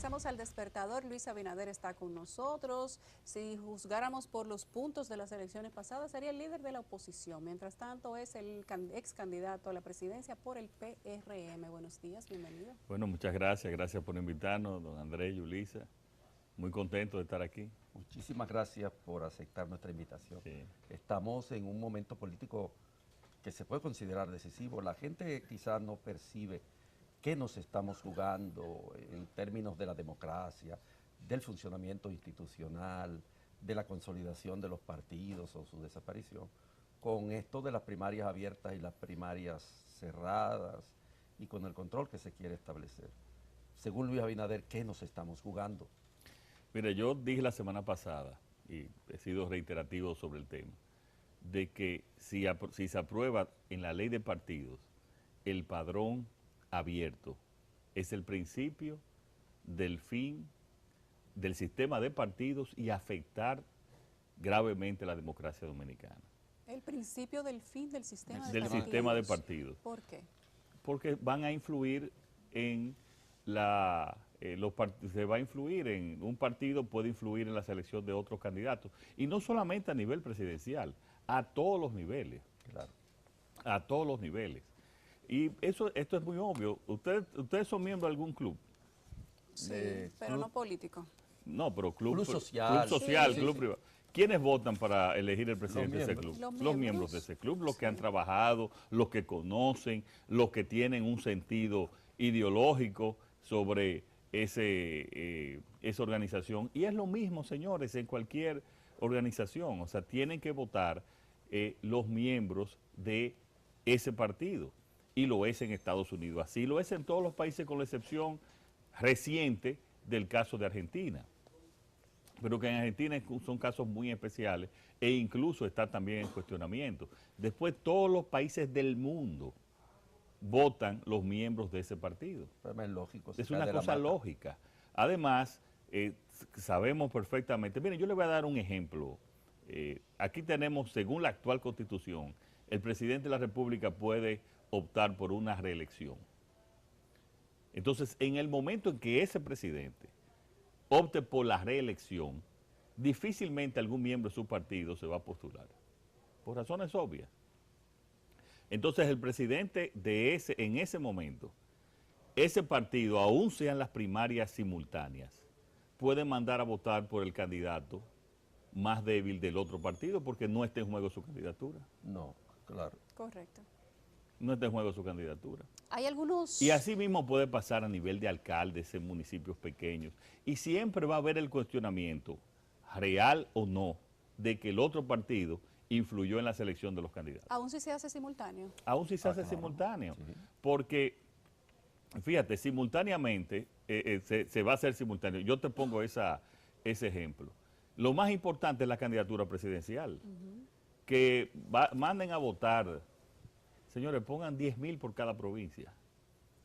Regresamos al despertador. Luis Abinader está con nosotros. Si juzgáramos por los puntos de las elecciones pasadas, sería el líder de la oposición. Mientras tanto, es el ex candidato a la presidencia por el PRM. Buenos días, bienvenido. Bueno, muchas gracias. Gracias por invitarnos, don Andrés y Yulisa. Muy contento de estar aquí. Muchísimas gracias por aceptar nuestra invitación. Sí. Estamos en un momento político que se puede considerar decisivo. La gente quizás no percibe qué nos estamos jugando en términos de la democracia, del funcionamiento institucional, de la consolidación de los partidos o su desaparición, con esto de las primarias abiertas y las primarias cerradas y con el control que se quiere establecer. Según Luis Abinader, ¿qué nos estamos jugando? Mire, yo dije la semana pasada, y he sido reiterativo sobre el tema, de que si se aprueba en la ley de partidos el padrón abierto, es el principio del fin del sistema de partidos y afectar gravemente la democracia dominicana. El principio del fin del sistema de Del partidos. sistema de partidos. ¿Por qué? Porque van a influir en se va a influir en un partido, puede influir en la selección de otros candidatos, y no solamente a nivel presidencial, a todos los niveles. Claro. A todos los niveles. Y esto es muy obvio. ¿Ustedes son miembros de algún club? Sí, pero no político. No, pero Club social. Club social, Sí, club sí. privado. ¿Quiénes votan para elegir el presidente de ese club? Los Miembros de ese club, los que Sí. han trabajado, los que conocen, los que tienen un sentido ideológico sobre esa organización. Y es lo mismo, señores, en cualquier organización. O sea, tienen que votar los miembros de ese partido. Y lo es en Estados Unidos. Así lo es en todos los países, con la excepción reciente del caso de Argentina. Pero que en Argentina son casos muy especiales e incluso está también en cuestionamiento. Después, todos los países del mundo votan los miembros de ese partido. Es lógico. Es una cosa lógica. Además, sabemos perfectamente, miren, yo le voy a dar un ejemplo. Aquí tenemos, según la actual Constitución, el presidente de la República puede optar por una reelección. Entonces, en el momento en que ese presidente opte por la reelección, difícilmente algún miembro de su partido se va a postular, por razones obvias. Entonces, el presidente en ese momento, ese partido, aún sean las primarias simultáneas, puede mandar a votar por el candidato más débil del otro partido porque no está en juego su candidatura. No, claro. Correcto. No está en juego su candidatura. Hay algunos... Y así mismo puede pasar a nivel de alcaldes en municipios pequeños. Y siempre va a haber el cuestionamiento, real o no, de que el otro partido influyó en la selección de los candidatos. Aún si se hace simultáneo. Aún si se hace claro. simultáneo. Sí. Porque, fíjate, simultáneamente, se va a hacer simultáneo. Yo te pongo ese ejemplo. Lo más importante es la candidatura presidencial. Que manden a votar. Señores, pongan 10,000 por cada provincia.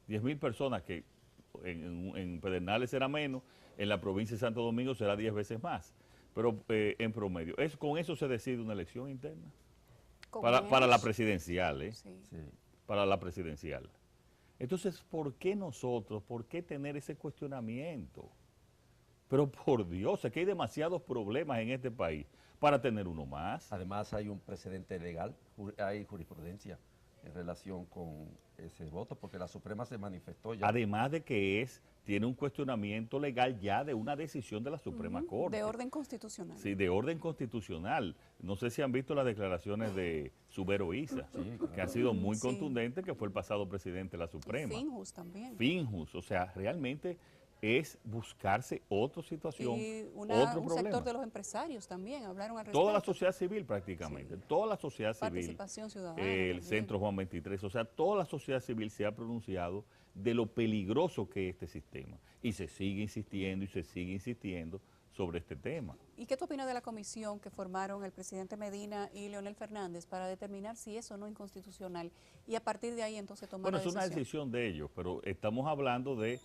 10,000 personas que en Pedernales será menos, en la provincia de Santo Domingo será 10 veces más. Pero en promedio. Con eso se decide una elección interna. Para la presidencial, ¿eh? Sí. Sí. Para la presidencial. Entonces, ¿por qué nosotros? ¿Por qué tener ese cuestionamiento? Pero por Dios, es que hay demasiados problemas en este país para tener uno más. Además hay un precedente legal, hay jurisprudencia en relación con ese voto, porque la Suprema se manifestó ya. Además de que tiene un cuestionamiento legal ya de una decisión de la Suprema Corte. De orden constitucional. Sí, de orden constitucional. No sé si han visto las declaraciones de Subero Isa, Sí, claro. que ha sido muy Sí. contundente, que fue el pasado presidente de la Suprema. Y Finjus también. Finjus, o sea, realmente es buscarse otra situación, Y otro un problema. sector de los empresarios también hablaron al respecto. Toda la sociedad civil prácticamente, Sí. toda la sociedad civil, Participación ciudadana el también. Centro Juan 23, o sea, toda la sociedad civil se ha pronunciado de lo peligroso que es este sistema. Y se sigue insistiendo y se sigue insistiendo sobre este tema. ¿Y qué tú opinas de la comisión que formaron el presidente Medina y Leonel Fernández para determinar si es o no inconstitucional? Y a partir de ahí entonces tomar Bueno, la es una decisión. decisión de ellos, pero estamos hablando de,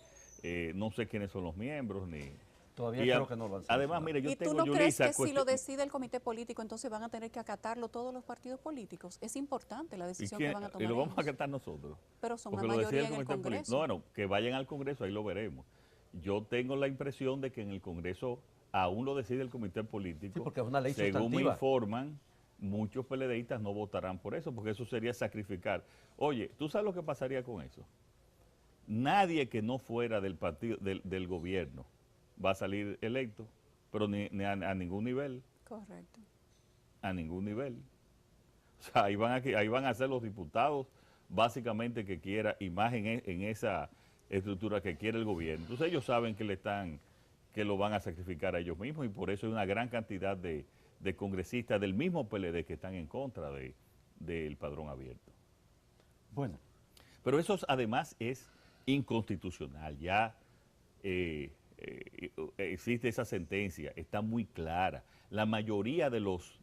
no sé quiénes son los miembros, ni... Todavía y creo que no lo han Además, sancionado. mire, yo ¿Y tú tengo, no crees Yulisa, que si lo decide el comité político, entonces van a tener que acatarlo todos los partidos políticos? Es importante la decisión que van a tomar y lo vamos a ellos. acatar nosotros. Pero son Porque la lo decide mayoría el en el comité político. Congreso. No, bueno, que vayan al Congreso, ahí lo veremos. yo tengo la impresión de que en el Congreso aún lo decide el comité Sí, político. porque es una ley Según me sustantiva. informan, muchos PLDistas no votarán por eso, porque eso sería sacrificar. Oye, ¿tú sabes lo que pasaría con eso? Nadie que no fuera del partido, del gobierno va a salir electo, pero ni a ningún nivel, Correcto. a ningún nivel. O sea, ahí van a ser los diputados, básicamente que quiera, y más en esa estructura que quiere el gobierno. Entonces ellos saben que lo van a sacrificar a ellos mismos, y por eso hay una gran cantidad de congresistas del mismo PLD que están en contra del padrón abierto. Bueno, Pero eso además es inconstitucional. Ya existe esa sentencia, está muy clara. La mayoría de los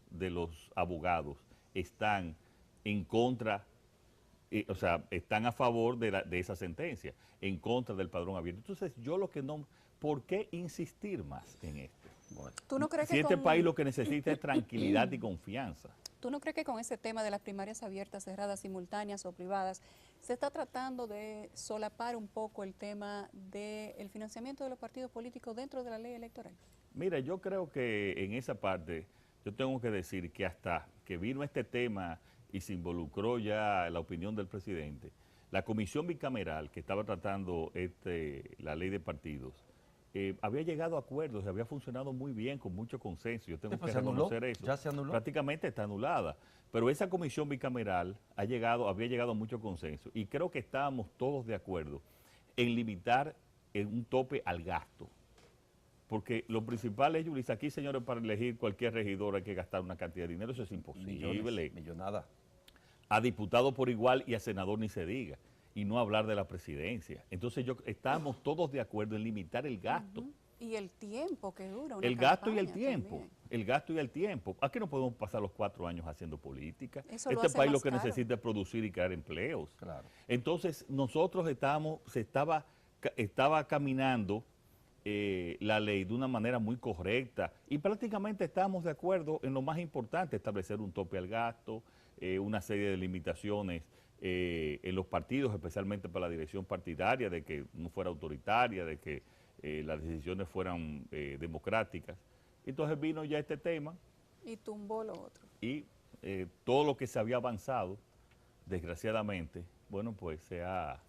abogados están en contra, o sea, están a favor de esa sentencia, en contra del padrón abierto. Entonces, yo lo que no, ¿por qué insistir más en esto? bueno. ¿Tú no crees Si que este con, país lo que necesita es tranquilidad y confianza. ¿Tú no crees que con ese tema de las primarias abiertas, cerradas, simultáneas o privadas, se está tratando de solapar un poco el tema del financiamiento de los partidos políticos dentro de la ley electoral? Mira, yo creo que en esa parte, yo tengo que decir que hasta que vino este tema y se involucró ya la opinión del presidente, la comisión bicameral que estaba tratando la ley de partidos, había llegado a acuerdos, había funcionado muy bien, con mucho consenso. Yo tengo Después que se anuló, reconocer eso. ya se anuló. Prácticamente está anulada. Pero esa comisión bicameral había llegado a mucho consenso. Y creo que estábamos todos de acuerdo en limitar un tope al gasto. Porque lo principal es, Yulisa, aquí, señores, para elegir cualquier regidor hay que gastar una cantidad de dinero, eso es imposible. Millones, millonada. A diputado por igual y a senador ni se diga. Y no hablar de la presidencia. Entonces estábamos todos de acuerdo en limitar el gasto. Y el tiempo que dura una El gasto y el campaña tiempo. también. El gasto y el tiempo. Aquí no podemos pasar los 4 años haciendo política. Eso lo Este hace país lo más que caro. necesita es producir y crear empleos. Claro. Entonces, nosotros estaba caminando la ley de una manera muy correcta y prácticamente estábamos de acuerdo en lo más importante, establecer un tope al gasto, una serie de limitaciones en los partidos, especialmente para la dirección partidaria, de que no fuera autoritaria, de que las decisiones fueran democráticas. Entonces vino ya este tema Y tumbó lo otro. y todo lo que se había avanzado, desgraciadamente, bueno, pues se ha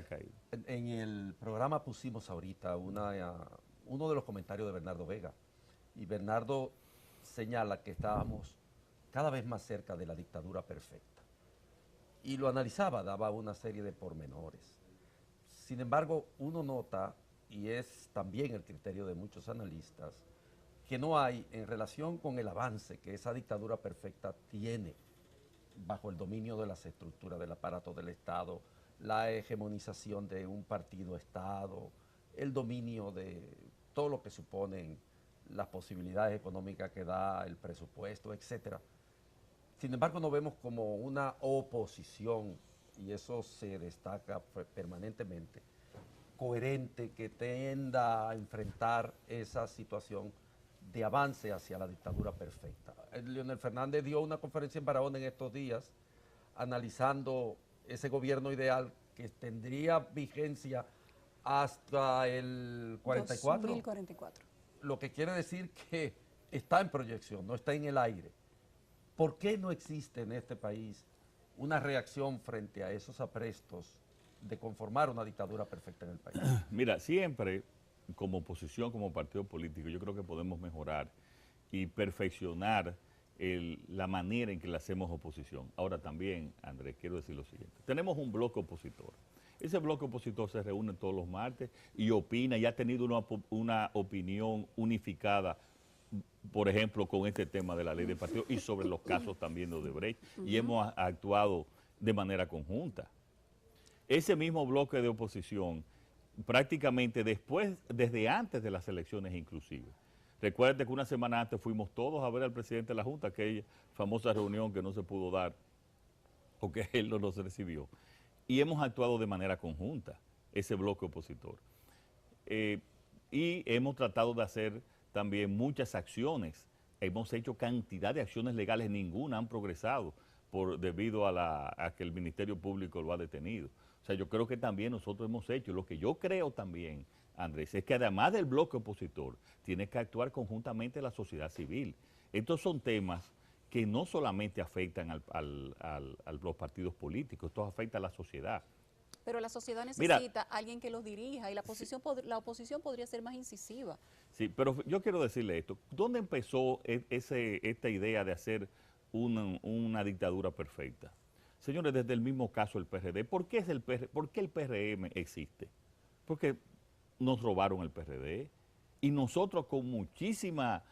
caído. En el programa pusimos ahorita uno de los comentarios de Bernardo Vega. Y Bernardo señala que estábamos cada vez más cerca de la dictadura perfecta. Y lo analizaba, daba una serie de pormenores. Sin embargo, uno nota, y es también el criterio de muchos analistas, que no hay, en relación con el avance que esa dictadura perfecta tiene bajo el dominio de las estructuras del aparato del Estado, la hegemonización de un partido-Estado, el dominio de todo lo que suponen las posibilidades económicas que da el presupuesto, etcétera. Sin embargo, no vemos como una oposición, y eso se destaca permanentemente, coherente, que tienda a enfrentar esa situación de avance hacia la dictadura perfecta. Leonel Fernández dio una conferencia en Barahona en estos días, analizando ese gobierno ideal que tendría vigencia hasta el 44. 2044. Lo que quiere decir que está en proyección, no está en el aire. ¿Por qué no existe en este país una reacción frente a esos aprestos de conformar una dictadura perfecta en el país? Mira, siempre como oposición, como partido político, yo creo que podemos mejorar y perfeccionar la manera en que le hacemos oposición. Ahora también, Andrés, quiero decir lo siguiente. Tenemos un bloque opositor. Ese bloque opositor se reúne todos los martes y opina y ha tenido una opinión unificada, por ejemplo, con este tema de la ley de partidos y sobre los casos también de Odebrecht, y hemos actuado de manera conjunta. Ese mismo bloque de oposición, prácticamente desde antes de las elecciones inclusive. Recuerde que una semana antes fuimos todos a ver al presidente de la Junta, aquella famosa reunión que no se pudo dar o que él no nos recibió. Y hemos actuado de manera conjunta, ese bloque opositor. Y hemos tratado de hacer también muchas acciones. Hemos hecho cantidad de acciones legales, ninguna han progresado debido a que el Ministerio Público lo ha detenido. O sea, yo creo que también nosotros hemos hecho lo que yo creo también, Andrés, es que además del bloque opositor, tiene que actuar conjuntamente la sociedad civil. Estos son temas que no solamente afectan a los partidos políticos, esto afecta a la sociedad. Pero la sociedad Mira, necesita a alguien que los dirija y la oposición podría ser más incisiva. sí, pero yo quiero decirle esto. ¿Dónde empezó esta idea de hacer una dictadura perfecta? Señores, desde el mismo caso del PRD. ¿Por qué el PRM existe? Porque nos robaron el PRD y nosotros con muchísima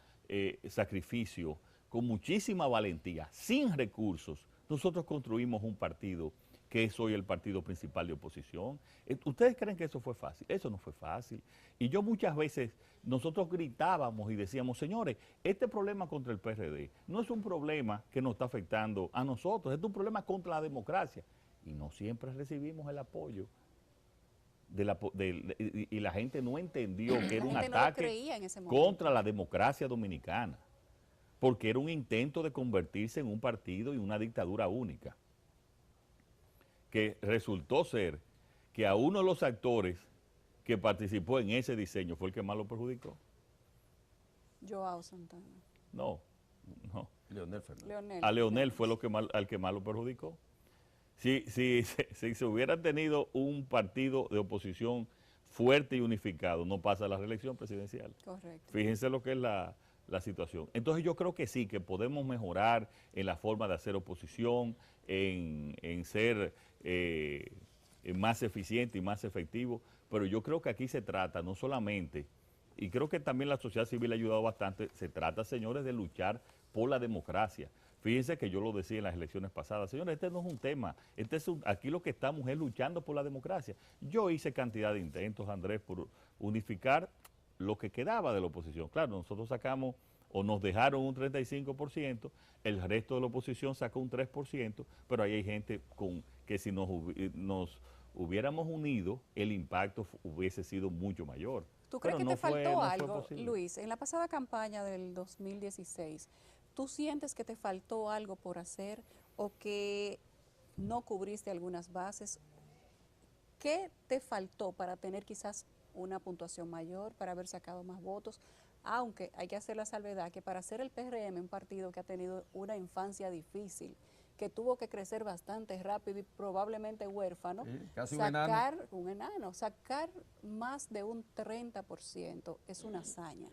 sacrificio, con muchísima valentía, sin recursos, nosotros construimos un partido que es hoy el partido principal de oposición. ¿Ustedes creen que eso fue fácil? Eso no fue fácil. Y yo muchas veces, nosotros gritábamos y decíamos, señores, este problema contra el PRD no es un problema que nos está afectando a nosotros, es un problema contra la democracia. Y no siempre recibimos el apoyo. Y la gente no entendió que era un ataque contra la democracia dominicana, porque era un intento de convertirse en un partido y una dictadura única, que resultó ser que a uno de los actores que participó en ese diseño fue el que más lo perjudicó. Joao Santana. No. Leonel Fernández. A Leonel fue al que más lo perjudicó. Si se hubiera tenido un partido de oposición fuerte y unificado, no pasa la reelección presidencial. Correcto. Fíjense lo que es la situación. Entonces yo creo que sí, que podemos mejorar en la forma de hacer oposición, en ser más eficiente y más efectivo, pero yo creo que aquí se trata no solamente, y creo que también la sociedad civil ha ayudado bastante, se trata, señores, de luchar por la democracia. Fíjense que yo lo decía en las elecciones pasadas, señores, este no es un tema, aquí lo que estamos es luchando por la democracia. Yo hice cantidad de intentos, Andrés, por unificar lo que quedaba de la oposición. Claro, nosotros sacamos o nos dejaron un 35%, el resto de la oposición sacó un 3%, pero ahí hay gente que si nos hubiéramos unido, el impacto hubiese sido mucho mayor. ¿Tú crees que te faltó algo, Luis? En la pasada campaña del 2016, ¿tú sientes que te faltó algo por hacer o que no cubriste algunas bases? ¿Qué te faltó para tener quizás una puntuación mayor, para haber sacado más votos? Aunque hay que hacer la salvedad que para ser el PRM un partido que ha tenido una infancia difícil, que tuvo que crecer bastante rápido y probablemente huérfano, casi sacar sacar más de un 30% es una hazaña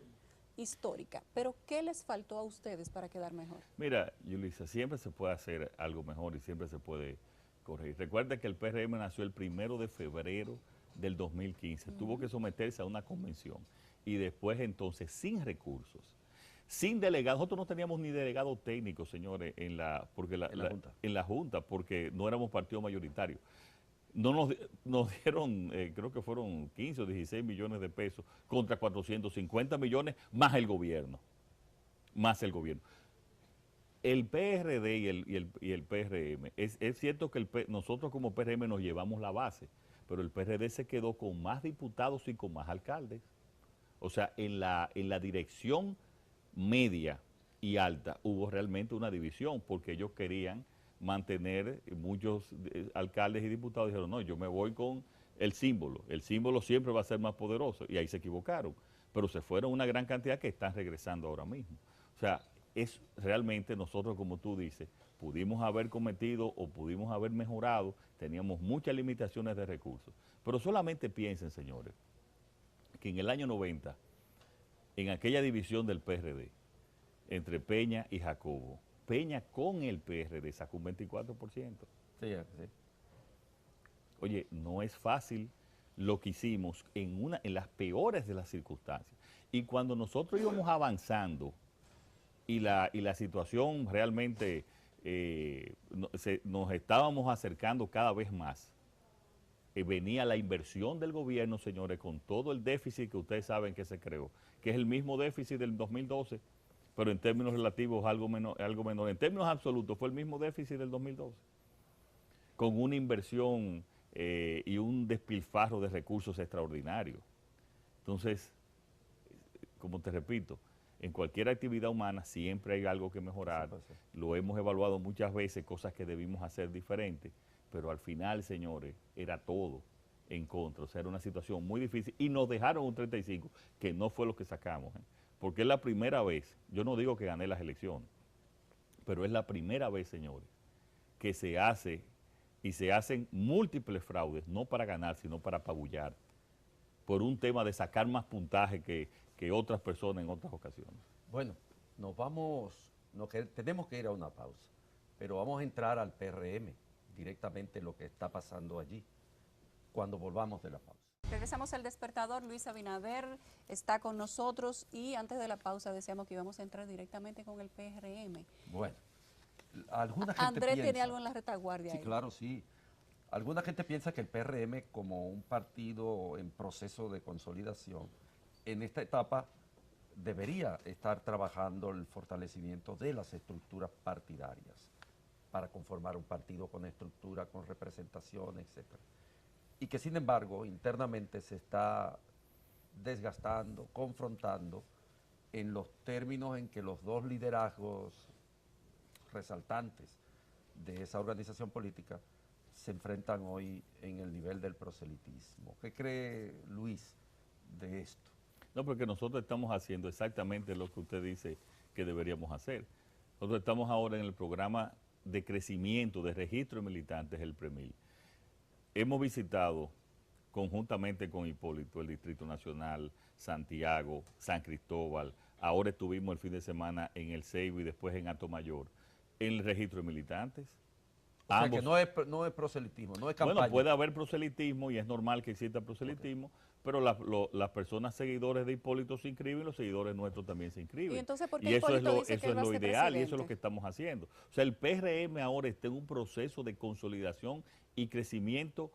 histórica. Pero ¿qué les faltó a ustedes para quedar mejor? Mira, Yulisa, siempre se puede hacer algo mejor y siempre se puede corregir. Recuerda que el PRM nació el 1 de febrero del 2015. Tuvo que someterse a una convención y después entonces sin recursos, sin delegados. Nosotros no teníamos ni delegado técnico, señores, en la Junta, porque no éramos partido mayoritario. No nos dieron, creo que fueron 15 o 16 millones de pesos contra 450 millones más el gobierno. El PRD y el PRM, es cierto que nosotros como PRM nos llevamos la base, pero el PRD se quedó con más diputados y con más alcaldes. O sea, en la dirección media y alta hubo realmente una división, porque ellos querían mantener, muchos alcaldes y diputados dijeron, no, yo me voy con el símbolo siempre va a ser más poderoso, y ahí se equivocaron, pero se fueron una gran cantidad que están regresando ahora mismo. O sea, es realmente nosotros, como tú dices, pudimos haber cometido o pudimos haber mejorado, teníamos muchas limitaciones de recursos, pero solamente piensen, señores, que en el año 90, en aquella división del PRD, entre Peña y Jacobo, Peña con el PRD sacó un 24%. Sí. Oye, no es fácil lo que hicimos en las peores de las circunstancias. Y cuando nosotros íbamos avanzando y la situación realmente nos estábamos acercando cada vez más, venía la inversión del gobierno, señores, con todo el déficit que ustedes saben que se creó, que es el mismo déficit del 2012, pero en términos relativos algo menor. En términos absolutos fue el mismo déficit del 2012, con una inversión y un despilfarro de recursos extraordinarios. Entonces, como te repito, en cualquier actividad humana siempre hay algo que mejorar. Lo hemos evaluado muchas veces, cosas que debimos hacer diferentes, pero al final, señores, era todo en contra. O sea, era una situación muy difícil y nos dejaron un 35, que no fue lo que sacamos. Porque es la primera vez, yo no digo que gané las elecciones, pero es la primera vez, señores, que se hace y se hacen múltiples fraudes, no para ganar, sino para apabullar, por un tema de sacar más puntaje que otras personas en otras ocasiones. Bueno, tenemos que ir a una pausa, pero vamos a entrar al PRM, directamente lo que está pasando allí, cuando volvamos de la pausa. Regresamos al despertador. Luis Abinader está con nosotros y antes de la pausa decíamos que íbamos a entrar directamente con el PRM. Bueno, alguna gente Andrés piensa, tiene algo en la retaguardia sí, ahí. claro, sí. Alguna gente piensa que el PRM, como un partido en proceso de consolidación, en esta etapa debería estar trabajando el fortalecimiento de las estructuras partidarias para conformar un partido con estructura, con representación, etcétera. Y que sin embargo internamente se está desgastando, confrontando en los términos en que los dos liderazgos resaltantes de esa organización política se enfrentan hoy en el nivel del proselitismo. ¿Qué cree Luis de esto? No, porque nosotros estamos haciendo exactamente lo que usted dice que deberíamos hacer. Nosotros estamos ahora en el programa de crecimiento, de registro de militantes, el PREMIL. Hemos visitado conjuntamente con Hipólito el Distrito Nacional, Santiago, San Cristóbal, ahora estuvimos el fin de semana en el Ceibo y después en Atomayor, en el registro de militantes. O sea que no es proselitismo, no es campaña. Bueno, puede haber proselitismo y es normal que exista proselitismo, pero las personas seguidores de Hipólito se inscriben y los seguidores nuestros también se inscriben. ¿Y entonces por qué Y eso es Hipólito lo, dice que eso él es va a lo ser ideal y eso es lo presidente? que estamos haciendo. O sea, el PRM ahora está en un proceso de consolidación y crecimiento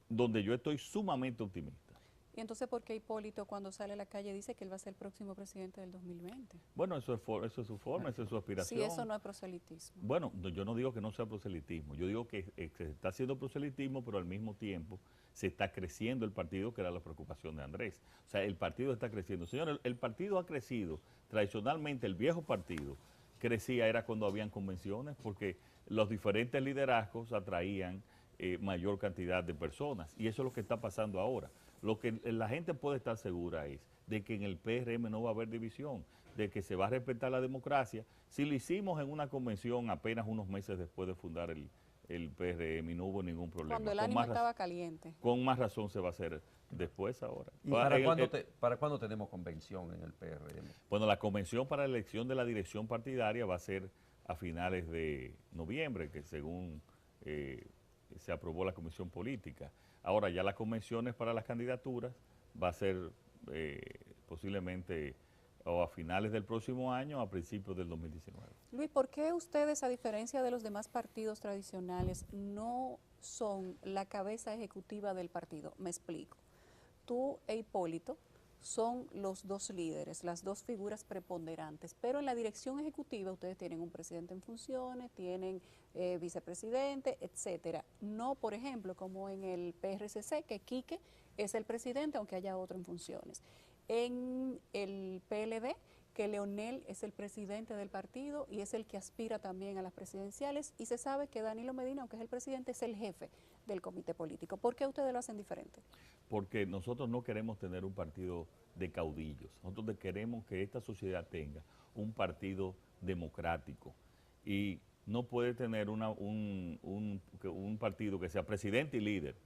donde yo estoy sumamente optimista. ¿Y entonces por qué Hipólito cuando sale a la calle dice que él va a ser el próximo presidente del 2020? Bueno, eso es su forma, esa es su aspiración. Si eso no es proselitismo. Bueno, yo no digo que no sea proselitismo, yo digo que se está haciendo proselitismo, pero al mismo tiempo se está creciendo el partido, que era la preocupación de Andrés. O sea, el partido está creciendo. Señores, el partido ha crecido. Tradicionalmente, el viejo partido crecía era cuando habían convenciones, porque los diferentes liderazgos atraían mayor cantidad de personas. Y eso es lo que está pasando ahora. Lo que la gente puede estar segura es de que en el PRM no va a haber división, de que se va a respetar la democracia. Si lo hicimos en una convención apenas unos meses después de fundar el PRM y no hubo ningún problema. Cuando el ánimo estaba caliente. Con más razón se va a hacer después ahora. ¿Y para cuándo tenemos convención en el PRM? Bueno, la convención para la elección de la dirección partidaria va a ser a finales de noviembre, que según se aprobó la comisión política. Ahora ya las convenciones para las candidaturas va a ser posiblemente o a finales del próximo año o a principios del 2019. Luis, ¿por qué ustedes, a diferencia de los demás partidos tradicionales, no son la cabeza ejecutiva del partido? Me explico. Tú e Hipólito son los dos líderes, las dos figuras preponderantes, pero en la dirección ejecutiva ustedes tienen un presidente en funciones, tienen vicepresidente, etcétera. No, por ejemplo, como en el PRCC, que Quique es el presidente, aunque haya otro en funciones. En el PLD, que Leonel es el presidente del partido y es el que aspira también a las presidenciales, y se sabe que Danilo Medina, aunque es el presidente, es el jefe del comité político. ¿Por qué ustedes lo hacen diferente? Porque nosotros no queremos tener un partido de caudillos, nosotros queremos que esta sociedad tenga un partido democrático y no puede tener un partido que sea presidente y líder.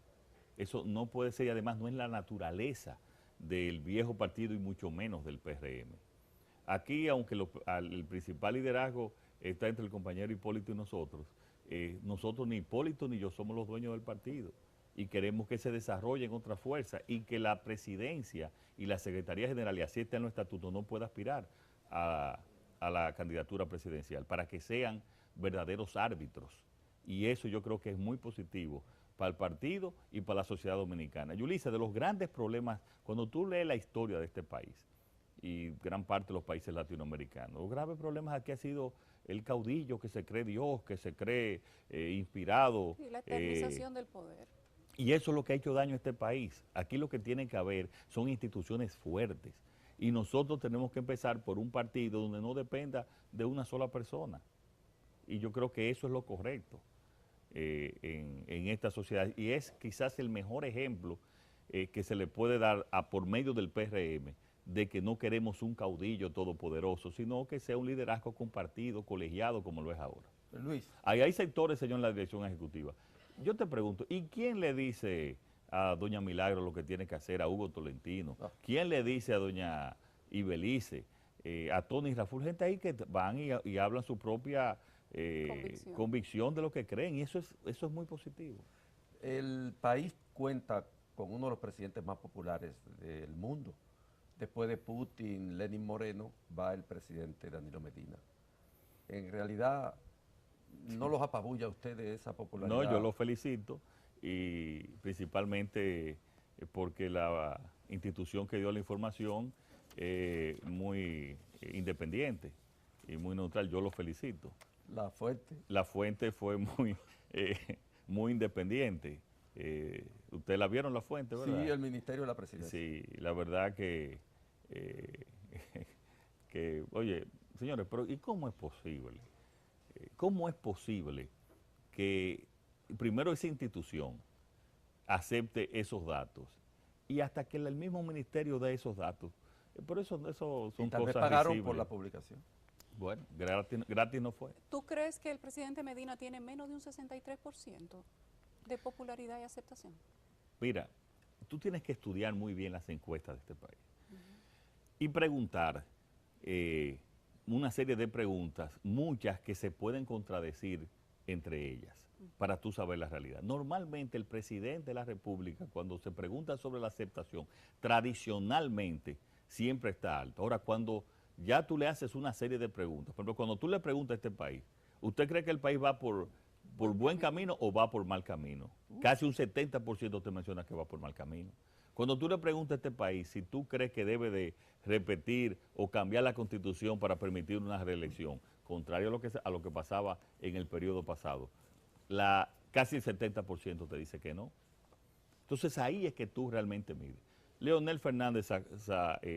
Eso no puede ser y además no es la naturaleza del viejo partido y mucho menos del PRM. Aquí, aunque el principal liderazgo está entre el compañero Hipólito y nosotros, nosotros ni Hipólito ni yo somos los dueños del partido y queremos que se desarrollen otras fuerzas y que la presidencia y la Secretaría General, y así está en los estatutos, no pueda aspirar a la candidatura presidencial para que sean verdaderos árbitros. Y eso yo creo que es muy positivo para el partido y para la sociedad dominicana. Yulisa, de los grandes problemas, cuando tú lees la historia de este país y gran parte de los países latinoamericanos, los graves problemas aquí ha sido el caudillo que se cree Dios, que se cree inspirado. Sí, la eternización del poder. Y eso es lo que ha hecho daño a este país. Aquí lo que tiene que haber son instituciones fuertes. Y nosotros tenemos que empezar por un partido donde no dependa de una sola persona. Y yo creo que eso es lo correcto. en esta sociedad y es quizás el mejor ejemplo que se le puede dar por medio del PRM de que no queremos un caudillo todopoderoso, sino que sea un liderazgo compartido, colegiado, como lo es ahora. Luis. Ahí hay sectores, señor, en la dirección ejecutiva. Yo te pregunto, ¿y quién le dice a doña Milagro lo que tiene que hacer, a Hugo Tolentino? ¿Quién le dice a doña Ibelice, a Tony Raful? Gente ahí que van y hablan su propia convicción de lo que creen, y eso es muy positivo. El país cuenta con uno de los presidentes más populares del mundo. Después de Putin, Lenín Moreno, va el presidente Danilo Medina. En realidad, ¿no los apabulla a ustedes esa popularidad? No, yo los felicito, y principalmente porque la institución que dio la información es muy independiente y muy neutral. Yo los felicito. La fuente. La fuente fue muy independiente. Ustedes la vieron, la fuente, ¿verdad? Sí, el Ministerio de la Presidencia. Sí, la verdad que oye, señores, pero ¿y cómo es posible? ¿Cómo es posible que primero esa institución acepte esos datos y hasta que el mismo ministerio dé esos datos? Por eso son y tal vez cosas pagaron visibles. por la publicación. Bueno, gratis no fue. ¿Tú crees que el presidente Medina tiene menos de un 63% de popularidad y aceptación? Mira, tú tienes que estudiar muy bien las encuestas de este país y preguntar una serie de preguntas, muchas que se pueden contradecir entre ellas, para tú saber la realidad. Normalmente el presidente de la República, cuando se pregunta sobre la aceptación, tradicionalmente siempre está alto. Ahora, cuando ya tú le haces una serie de preguntas, por ejemplo, cuando tú le preguntas a este país, ¿usted cree que el país va por buen camino o va por mal camino? Casi un 70% te menciona que va por mal camino. Cuando tú le preguntas a este país si tú crees que debe de repetir o cambiar la Constitución para permitir una reelección, contrario a lo que pasaba en el periodo pasado, casi el 70% te dice que no. Entonces ahí es que tú realmente mides. Leonel Fernández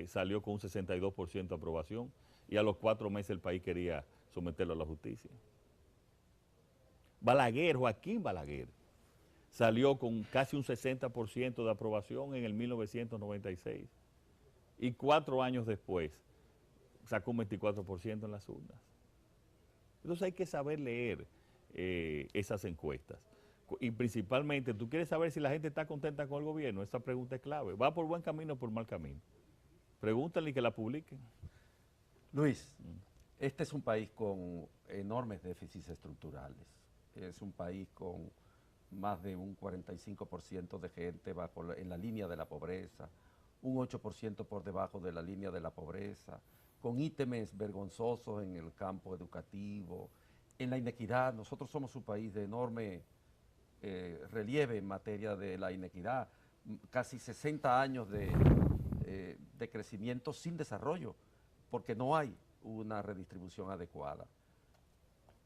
salió con un 62% de aprobación y a los 4 meses el país quería someterlo a la justicia. Joaquín Balaguer, salió con casi un 60% de aprobación en el 1996 y 4 años después sacó un 24% en las urnas. Entonces hay que saber leer esas encuestas. Y principalmente, tú quieres saber si la gente está contenta con el gobierno, esa pregunta es clave. ¿Va por buen camino o por mal camino? Pregúntale y que la publiquen. Luis, este es un país con enormes déficits estructurales. Es un país con más de un 45% de gente en la línea de la pobreza, un 8% por debajo de la línea de la pobreza, con ítems vergonzosos en el campo educativo, en la inequidad. Nosotros somos un país de enorme relieve en materia de la inequidad, casi 60 años de crecimiento sin desarrollo, porque no hay una redistribución adecuada.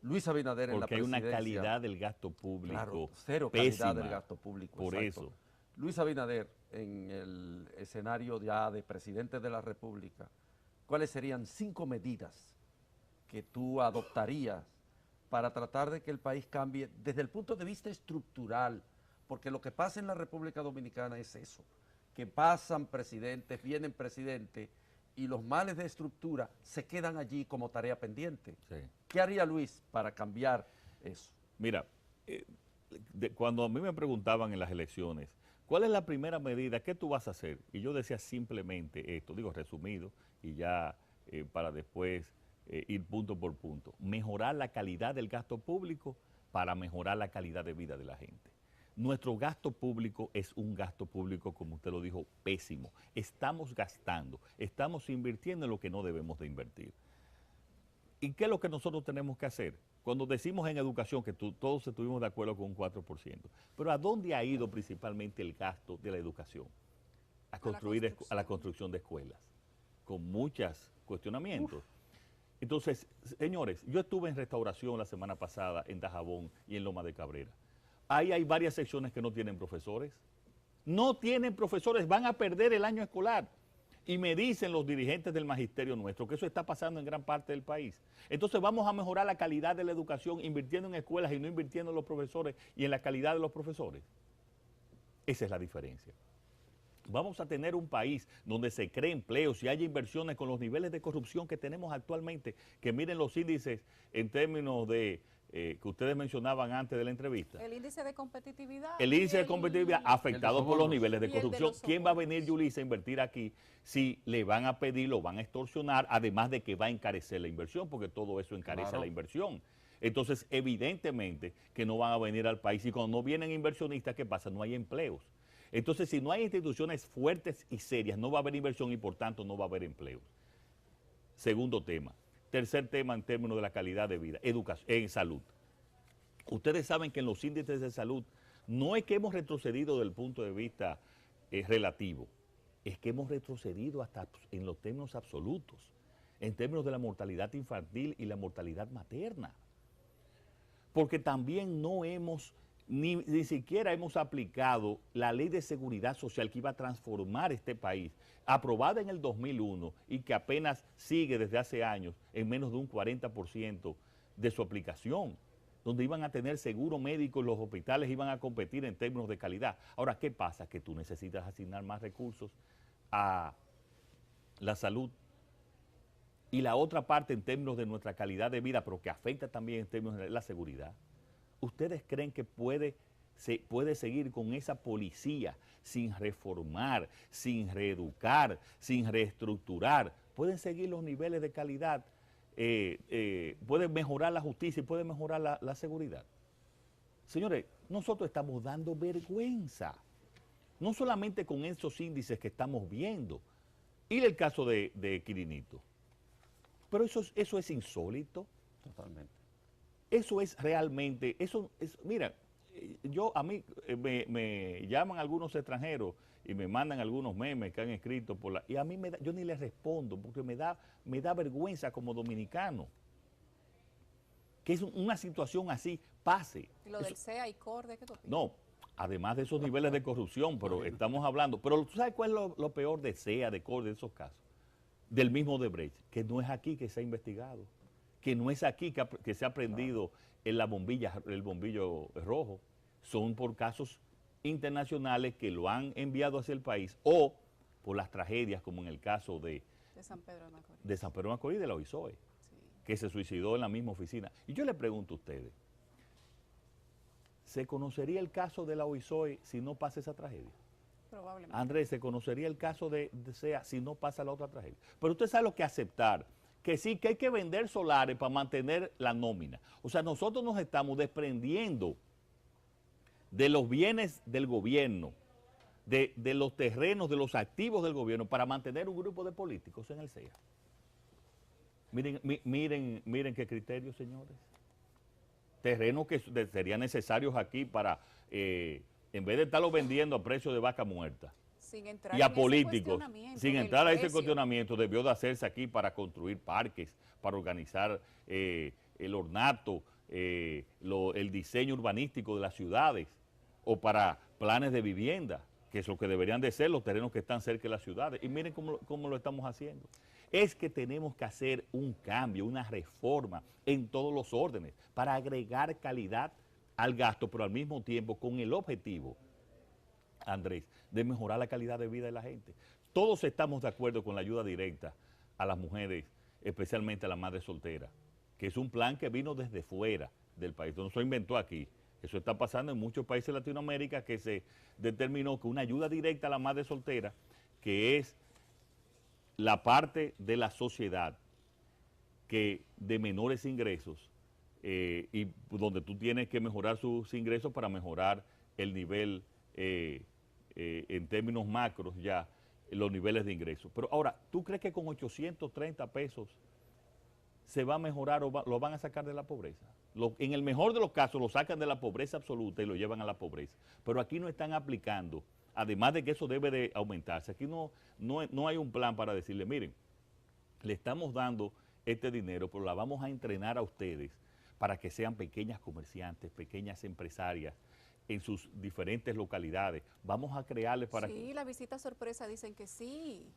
Luis Abinader en la presidencia... Porque hay una calidad del gasto público. Claro, cero pésima, calidad del gasto público. Por exacto. eso. Luis Abinader, en el escenario ya de presidente de la República, ¿cuáles serían 5 medidas que tú adoptarías para tratar de que el país cambie desde el punto de vista estructural? Porque lo que pasa en la República Dominicana es eso, que pasan presidentes, vienen presidentes, y los males de estructura se quedan allí como tarea pendiente. Sí. ¿Qué haría Luis para cambiar eso? Mira, cuando a mí me preguntaban en las elecciones, ¿cuál es la primera medida? ¿Qué tú vas a hacer? Y yo decía simplemente esto, digo resumido, y ya para después ir punto por punto. Mejorar la calidad del gasto público para mejorar la calidad de vida de la gente. Nuestro gasto público es un gasto público, como usted lo dijo, pésimo. Estamos gastando, estamos invirtiendo en lo que no debemos de invertir. ¿Y qué es lo que nosotros tenemos que hacer? Cuando decimos en educación que todos estuvimos de acuerdo con un 4%, pero ¿a dónde ha ido principalmente el gasto de la educación? A la construcción de escuelas, con muchos cuestionamientos. Entonces, señores, yo estuve en restauración la semana pasada en Dajabón y en Loma de Cabrera. Ahí hay varias secciones que no tienen profesores. No tienen profesores, van a perder el año escolar. Y me dicen los dirigentes del magisterio nuestro que eso está pasando en gran parte del país. Entonces vamos a mejorar la calidad de la educación invirtiendo en escuelas y no invirtiendo en los profesores y en la calidad de los profesores. Esa es la diferencia. Vamos a tener un país donde se cree empleos y haya inversiones con los niveles de corrupción que tenemos actualmente, que miren los índices en términos de, que ustedes mencionaban antes de la entrevista. El índice de competitividad. El índice de competitividad afectado por los niveles de Y el de corrupción. los ¿Quién va a venir, sobornos? Yulisa, a invertir aquí si le van a pedir, lo van a extorsionar, además de que va a encarecer la inversión, porque todo eso encarece Claro. la inversión? Entonces, evidentemente que no van a venir al país y cuando no vienen inversionistas, ¿qué pasa? No hay empleos. Entonces, si no hay instituciones fuertes y serias, no va a haber inversión y por tanto no va a haber empleos. Segundo tema. Tercer tema en términos de la calidad de vida, educación, en salud. Ustedes saben que en los índices de salud no es que hemos retrocedido desde el punto de vista relativo, es que hemos retrocedido hasta en los términos absolutos, en términos de la mortalidad infantil y la mortalidad materna. Porque también no hemos, ni siquiera hemos aplicado la ley de seguridad social que iba a transformar este país, aprobada en el 2001 y que apenas sigue desde hace años en menos de un 40% de su aplicación, donde iban a tener seguro médico y los hospitales iban a competir en términos de calidad. Ahora, ¿qué pasa? Que tú necesitas asignar más recursos a la salud. Y la otra parte en términos de nuestra calidad de vida, pero que afecta también en términos de la seguridad. ¿Ustedes creen que puede seguir con esa policía sin reformar, sin reeducar, sin reestructurar? ¿Pueden seguir los niveles de calidad? ¿Pueden mejorar la justicia y pueden mejorar la seguridad? Señores, nosotros estamos dando vergüenza. No solamente con esos índices que estamos viendo. Y el caso de Quirinito. Pero eso es insólito. Totalmente. Eso es realmente, mira, a mí me llaman algunos extranjeros y me mandan algunos memes que han escrito y a mí yo ni les respondo porque me da vergüenza como dominicano que una situación así pase. ¿Y lo del CEA y CORDE, qué tú opinas? No, además de esos niveles de corrupción, pero estamos hablando, pero ¿tú sabes cuál es lo peor de CEA, de CORDE, de esos casos? Del mismo Odebrecht, que no es aquí que se ha investigado, que no es aquí que se ha prendido el bombillo rojo, son por casos internacionales que lo han enviado hacia el país o por las tragedias como en el caso de San Pedro de Macorís. De San Pedro de Macorís, de la OISOE, Sí. que se suicidó en la misma oficina. Y yo le pregunto a ustedes, ¿se conocería el caso de la OISOE si no pasa esa tragedia? Probablemente. Andrés, ¿se conocería el caso de SEA si no pasa la otra tragedia? Pero usted sabe lo que aceptar, que sí, que hay que vender solares para mantener la nómina. O sea, nosotros nos estamos desprendiendo de los bienes del gobierno, de los terrenos, de los activos del gobierno para mantener un grupo de políticos en el SEA. Miren qué criterios, señores. Terrenos que serían necesarios aquí para... en vez de estarlo vendiendo a precio de vaca muerta Sin entrar y a en ese políticos, cuestionamiento sin del entrar a ese precio. cuestionamiento, debió de hacerse aquí para construir parques, para organizar el ornato, el diseño urbanístico de las ciudades o para planes de vivienda, que es lo que deberían de ser los terrenos que están cerca de las ciudades. Y miren cómo lo estamos haciendo. Es que tenemos que hacer un cambio, una reforma en todos los órdenes para agregar calidad al gasto, pero al mismo tiempo con el objetivo, Andrés, de mejorar la calidad de vida de la gente. Todos estamos de acuerdo con la ayuda directa a las mujeres, especialmente a las madres solteras, que es un plan que vino desde fuera del país, no se inventó aquí. Eso está pasando en muchos países de Latinoamérica, que se determinó que una ayuda directa a la madre soltera, que es la parte de la sociedad que de menores ingresos, y donde tú tienes que mejorar sus ingresos para mejorar el nivel, en términos macros ya, los niveles de ingresos. Pero ahora, ¿tú crees que con 830 pesos se va a mejorar o lo van a sacar de la pobreza? En el mejor de los casos lo sacan de la pobreza absoluta y lo llevan a la pobreza. Pero aquí no están aplicando, además de que eso debe de aumentarse, aquí no hay un plan para decirle, miren, le estamos dando este dinero, pero la vamos a entrenar a ustedes para que sean pequeñas comerciantes, pequeñas empresarias, en sus diferentes localidades. Vamos a crearles para Sí, la visita sorpresa dicen que sí,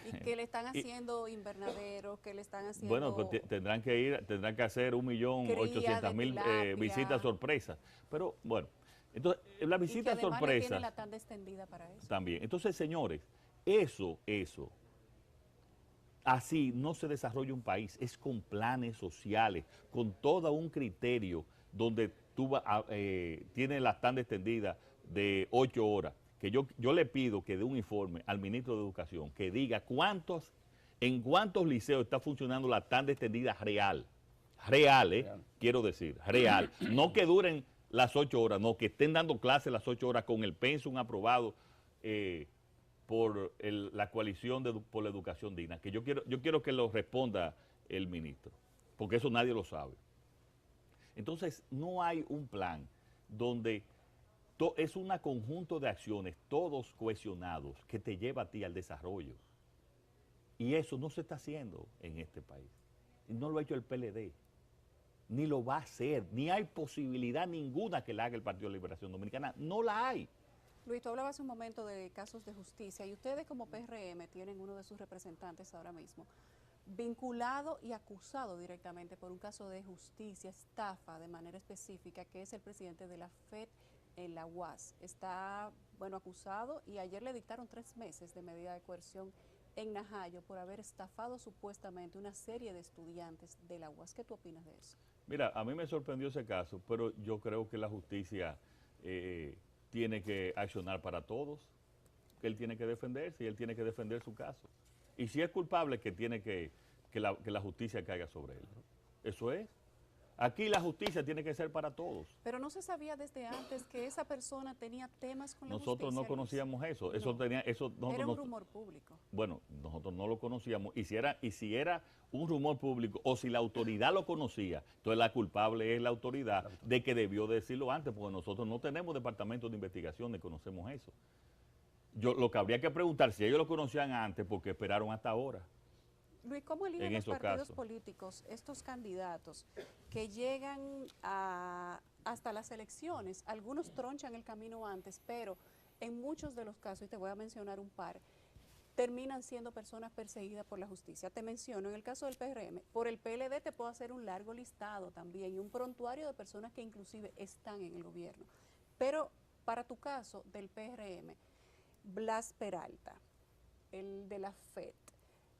y que le están haciendo invernaderos, que le están haciendo bueno, pues tendrán que hacer cría de 1.800.000 tilapia. visitas sorpresas. Pero bueno, entonces la Y que visita además no sorpresa tiene la tanda extendida para eso. también. Entonces, señores, eso, así no se desarrolla un país, es con planes sociales, con todo un criterio donde tú tienes la tanda extendida de 8 horas, que yo le pido que dé un informe al ministro de Educación, que diga en cuántos liceos está funcionando la tanda extendida real, Real. quiero decir, real, no que duren las 8 horas, no, que estén dando clases las 8 horas con el pensum aprobado, por la coalición por la educación digna, que yo quiero que lo responda el ministro, porque eso nadie lo sabe. Entonces, no hay un plan donde es un conjunto de acciones, todos cohesionados, que te lleva a ti al desarrollo. Y eso no se está haciendo en este país. No lo ha hecho el PLD, ni lo va a hacer, ni hay posibilidad ninguna que la haga el Partido de Liberación Dominicana, no la hay. Luis, tú hablabas hace un momento de casos de justicia y ustedes como PRM tienen uno de sus representantes ahora mismo vinculado y acusado directamente por un caso de justicia, estafa de manera específica, que es el presidente de la FED en la UAS. Está, bueno, acusado y ayer le dictaron 3 meses de medida de coerción en Najayo por haber estafado supuestamente una serie de estudiantes de la UAS. ¿Qué tú opinas de eso? Mira, a mí me sorprendió ese caso, pero yo creo que la justicia tiene que accionar para todos, que él tiene que defenderse y él tiene que defender su caso. Y si es culpable, que tiene que la justicia caiga sobre él, ¿no? Eso es. Aquí la justicia tiene que ser para todos. Pero no se sabía desde antes que esa persona tenía temas con la justicia. Nosotros no conocíamos eso. Era un rumor público. Bueno, nosotros no lo conocíamos. Y si era un rumor público o si la autoridad lo conocía, entonces la culpable es la autoridad de que debió decirlo antes, porque nosotros no tenemos departamento de investigación ni conocemos eso. Lo que habría que preguntar, si ellos lo conocían antes, ¿por qué esperaron hasta ahora? Luis, ¿cómo eligen los partidos políticos estos candidatos que llegan hasta las elecciones? Algunos tronchan el camino antes, pero en muchos de los casos, y te voy a mencionar un par, terminan siendo personas perseguidas por la justicia. Te menciono, en el caso del PRM, por el PLD te puedo hacer un largo listado también y un prontuario de personas que inclusive están en el gobierno. Pero para tu caso del PRM, Blas Peralta, el de la FED,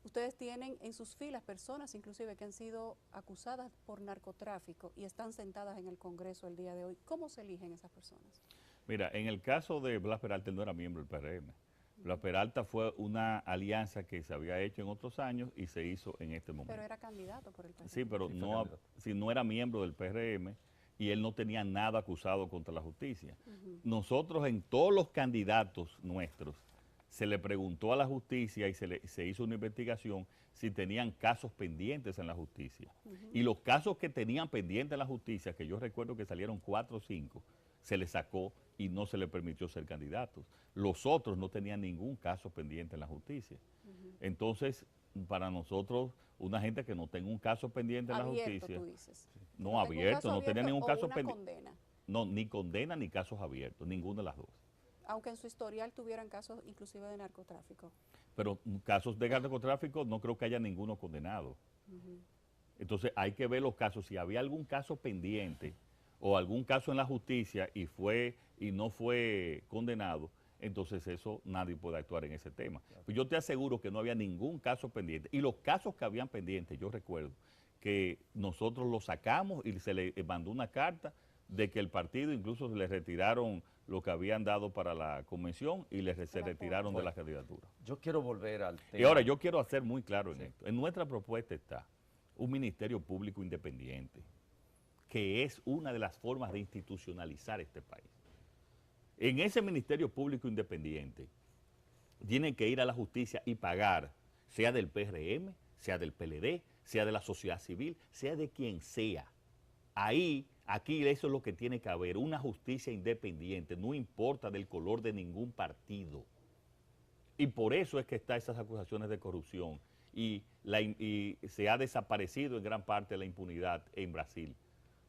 ustedes tienen en sus filas personas inclusive que han sido acusadas por narcotráfico y están sentadas en el Congreso el día de hoy. ¿Cómo se eligen esas personas? Mira, en el caso de Blas Peralta, él no era miembro del PRM. Blas Peralta fue una alianza que se había hecho en otros años y se hizo en este momento. Pero era candidato por el PRM. Sí, pero no era miembro del PRM y él no tenía nada acusado contra la justicia. Nosotros en todos los candidatos nuestros se le preguntó a la justicia y se hizo una investigación si tenían casos pendientes en la justicia. Y los casos que tenían pendientes en la justicia, que yo recuerdo que salieron 4 o 5, se les sacó y no se les permitió ser candidatos. Los otros no tenían ningún caso pendiente en la justicia. Entonces, para nosotros, una gente que no tenga un caso pendiente en la justicia, tú dices. no abierto, no tenía ningún caso pendiente. Condena. No, ni condena ni casos abiertos, ninguna de las dos. Aunque en su historial tuvieran casos inclusive de narcotráfico. Pero casos de narcotráfico no creo que haya ninguno condenado. Entonces hay que ver los casos. Si había algún caso pendiente o algún caso en la justicia y no fue condenado, entonces eso nadie puede actuar en ese tema. Pues yo te aseguro que no había ningún caso pendiente. Y los casos que habían pendientes, yo recuerdo que nosotros los sacamos y se le mandó una carta de que el partido incluso le retiraron lo que habían dado para la convención y se retiraron de la candidatura. Yo quiero volver al tema. Y ahora yo quiero hacer muy claro en esto. En nuestra propuesta está un Ministerio Público independiente, que es una de las formas de institucionalizar este país. En ese Ministerio Público independiente tienen que ir a la justicia y pagar, sea del PRM, sea del PLD, sea de la sociedad civil, sea de quien sea. Aquí eso es lo que tiene que haber, una justicia independiente, no importa del color de ningún partido. Y por eso es que están esas acusaciones de corrupción y se ha desaparecido en gran parte la impunidad en Brasil.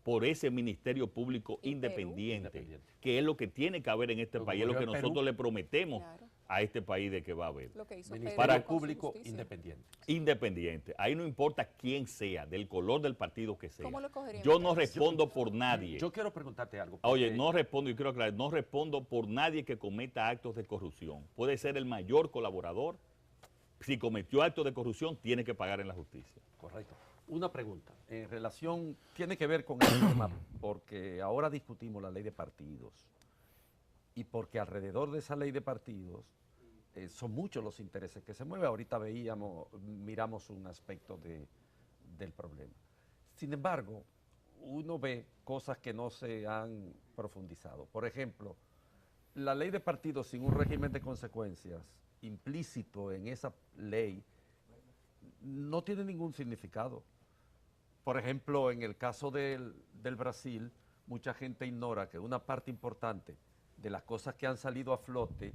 por ese Ministerio Público ¿Y independiente, que es lo que tiene que haber en este país, es lo que nosotros le prometemos a este país de que va a haber. Lo que hizo Ministerio Público independiente. Independiente. Ahí no importa quién sea, del color del partido que sea. ¿Cómo lo cogerían Yo no ustedes? respondo por nadie. Yo quiero preguntarte algo. Oye, no respondo, y quiero aclarar, no respondo por nadie que cometa actos de corrupción. Puede ser el mayor colaborador. Si cometió actos de corrupción, tiene que pagar en la justicia. Correcto. Una pregunta, en relación, tiene que ver con el tema, porque ahora discutimos la ley de partidos, y porque alrededor de esa ley de partidos son muchos los intereses que se mueven. Ahorita miramos un aspecto del problema. Sin embargo, uno ve cosas que no se han profundizado. Por ejemplo, la ley de partidos sin un régimen de consecuencias implícito en esa ley no tiene ningún significado. Por ejemplo, en el caso del Brasil, mucha gente ignora que una parte importante de las cosas que han salido a flote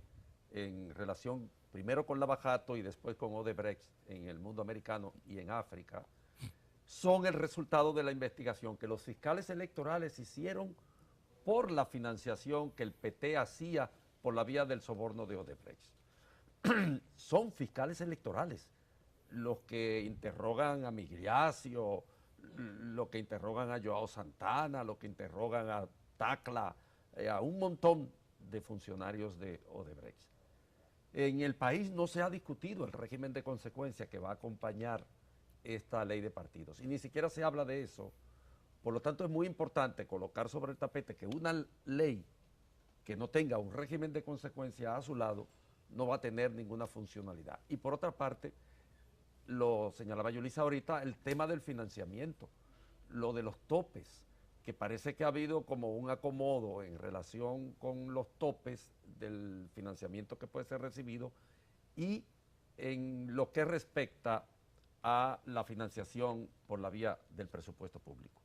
en relación primero con Lava Jato y después con Odebrecht en el mundo americano y en África, son el resultado de la investigación que los fiscales electorales hicieron por la financiación que el PT hacía por la vía del soborno de Odebrecht. Son fiscales electorales los que interrogan a Migliaccio, los que interrogan a Joao Santana, los que interrogan a Tacla, a un montón de funcionarios de Odebrecht. En el país no se ha discutido el régimen de consecuencia que va a acompañar esta ley de partidos, y ni siquiera se habla de eso. Por lo tanto, es muy importante colocar sobre el tapete que una ley que no tenga un régimen de consecuencia a su lado no va a tener ninguna funcionalidad. Y por otra parte, lo señalaba Yulisa ahorita, el tema del financiamiento, lo de los topes, que parece que ha habido como un acomodo en relación con los topes del financiamiento que puede ser recibido y en lo que respecta a la financiación por la vía del presupuesto público.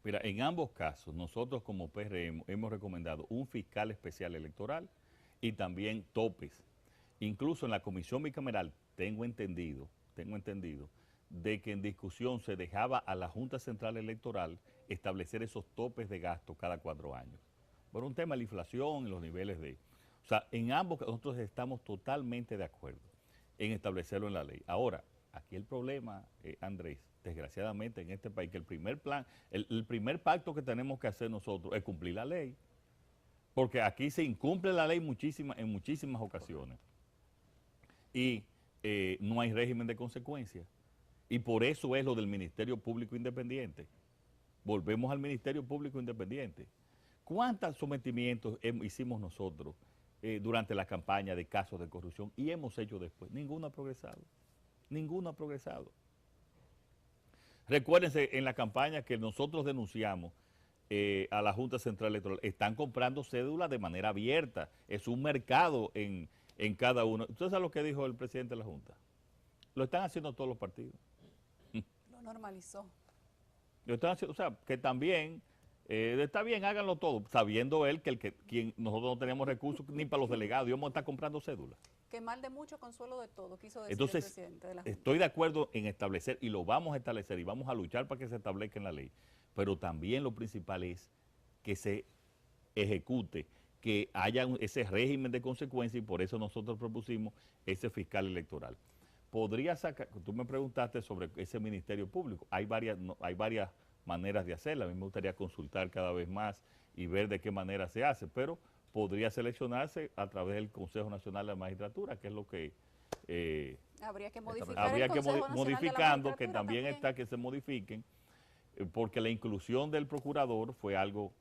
Mira, en ambos casos, nosotros como PRM hemos recomendado un fiscal especial electoral y también topes. Incluso en la comisión bicameral tengo entendido de que en discusión se dejaba a la Junta Central Electoral establecer esos topes de gasto cada 4 años. Por un tema de la inflación y los niveles de... O sea, en ambos nosotros estamos totalmente de acuerdo en establecerlo en la ley. Ahora, aquí el problema, Andrés, desgraciadamente en este país, que el primer pacto que tenemos que hacer nosotros es cumplir la ley. Porque aquí se incumple la ley en muchísimas ocasiones. Y no hay régimen de consecuencia. Y por eso es lo del Ministerio Público Independiente. Volvemos al Ministerio Público Independiente. ¿Cuántos sometimientos hicimos nosotros durante la campaña de casos de corrupción y hemos hecho después? Ninguno ha progresado. Ninguno ha progresado. Recuérdense en la campaña que nosotros denunciamos a la Junta Central Electoral, están comprando cédulas de manera abierta. Es un mercado en cada uno. ¿Usted sabe lo que dijo el presidente de la Junta? Lo están haciendo todos los partidos. Lo normalizó. Lo están haciendo, o sea, que también, está bien, háganlo todo, sabiendo él que quien nosotros no tenemos recursos ni para los delegados, íbamos a estar comprando cédulas. Que mal de mucho, consuelo de todo, quiso decir Entonces, el presidente de la Junta. estoy de acuerdo en establecer, y lo vamos a establecer, y vamos a luchar para que se establezca en la ley, pero también lo principal es que se ejecute, que haya ese régimen de consecuencia, y por eso nosotros propusimos ese fiscal electoral. Podría sacar, tú me preguntaste sobre ese Ministerio Público, hay varias maneras de hacerlo. A mí me gustaría consultar cada vez más y ver de qué manera se hace, pero podría seleccionarse a través del Consejo Nacional de la Magistratura, que es lo que habría que modificar habría el que Consejo Nacional de la modificando, que Magistratura también está que se modifiquen, porque la inclusión del procurador fue algo,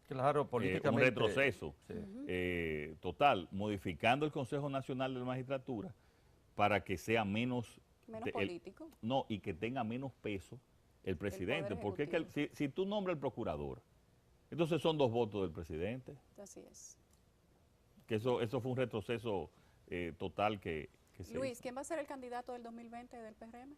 Claro, políticamente. un retroceso Sí. total, modificando el Consejo Nacional de la Magistratura para que sea menos político. No, y que tenga menos peso el presidente, porque es que si tú nombras al procurador, entonces son 2 votos del presidente. Así es. Que eso fue un retroceso total que se Luis, hizo. ¿quién va a ser el candidato del 2020 del PRM?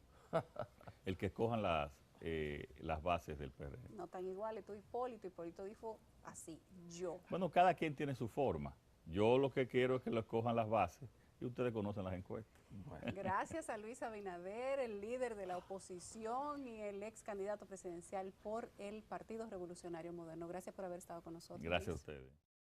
El que escojan las bases del PRM. No tan iguales, tú Hipólito dijo así, yo. Bueno, cada quien tiene su forma. Yo lo que quiero es que lo escojan las bases y ustedes conocen las encuestas. Bueno. Gracias a Luis Abinader, el líder de la oposición y el ex candidato presidencial por el Partido Revolucionario Moderno. Gracias por haber estado con nosotros. Gracias a Luis. ustedes.